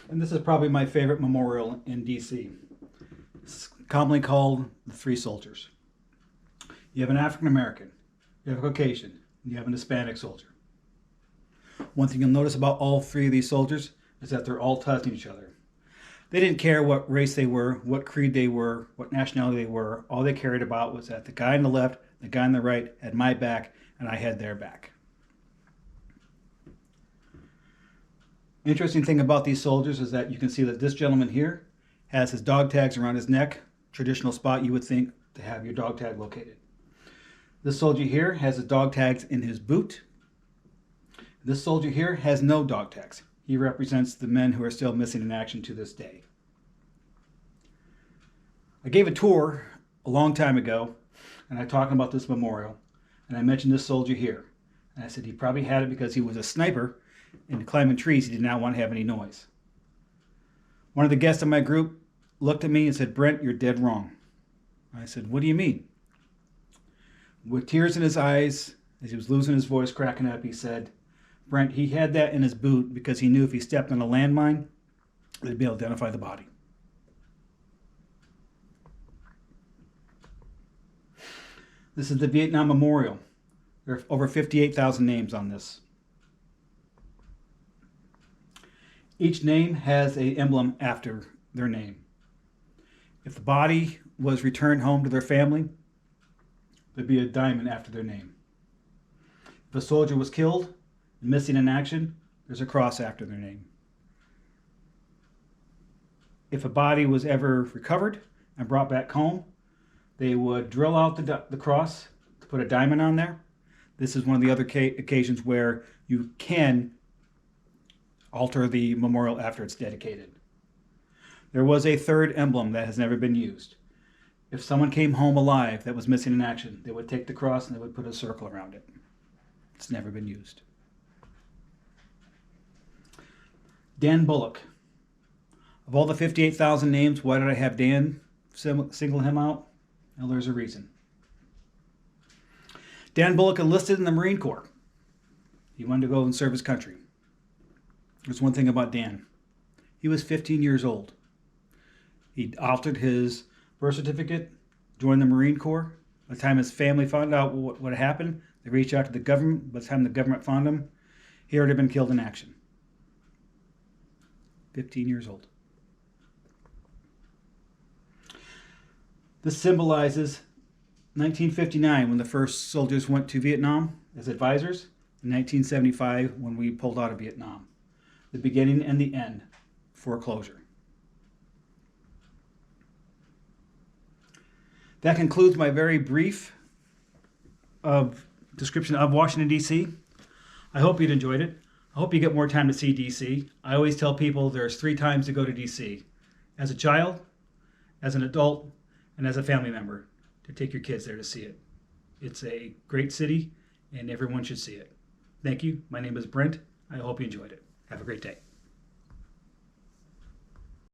And this is probably my favorite memorial in DC. It's commonly called the Three Soldiers. You have an African American, you have a Caucasian, and you have an Hispanic soldier. One thing you'll notice about all three of these soldiers is that they're all touching each other. They didn't care what race they were, what creed they were, what nationality they were. All they cared about was that the guy on the left, the guy on the right had my back, and I had their back. Interesting thing about these soldiers is that you can see that this gentleman here has his dog tags around his neck, traditional spot you would think to have your dog tag located. This soldier here has his dog tags in his boot. This soldier here has no dog tags. He represents the men who are still missing in action to this day. I gave a tour a long time ago, and I talked about this memorial, and I mentioned this soldier here. And I said he probably had it because he was a sniper, and climbing trees, he did not want to have any noise. One of the guests in my group looked at me and said, "Brent, you're dead wrong." I said, "What do you mean?" With tears in his eyes, as he was losing his voice, cracking up, he said, "Brent, he had that in his boot because he knew if he stepped on a landmine, they'd be able to identify the body." This is the Vietnam Memorial. There are over 58,000 names on this. Each name has an emblem after their name. If the body was returned home to their family, there'd be a diamond after their name. If a soldier was killed and missing in action, there's a cross after their name. If a body was ever recovered and brought back home, they would drill out the cross to put a diamond on there. This is one of the other occasions where you can alter the memorial after it's dedicated. There was a third emblem that has never been used. If someone came home alive that was missing in action, they would take the cross and they would put a circle around it. It's never been used. Dan Bullock. Of all the 58,000 names, why did I have Dan single him out? Well, there's a reason. Dan Bullock enlisted in the Marine Corps. He wanted to go and serve his country. There's one thing about Dan. He was 15 years old. He altered his birth certificate, joined the Marine Corps. By the time his family found out what happened, they reached out to the government. By the time the government found him, he already been killed in action. 15 years old. This symbolizes 1959 when the first soldiers went to Vietnam as advisors, and 1975 when we pulled out of Vietnam. The beginning and the end for closure. That concludes my very brief description of Washington, D.C. I hope you'd enjoyed it. I hope you get more time to see D.C. I always tell people there's 3 times to go to D.C. As a child, as an adult, and as a family member, to take your kids there to see it. It's a great city, and everyone should see it. Thank you. My name is Brent. I hope you enjoyed it. Have a great day.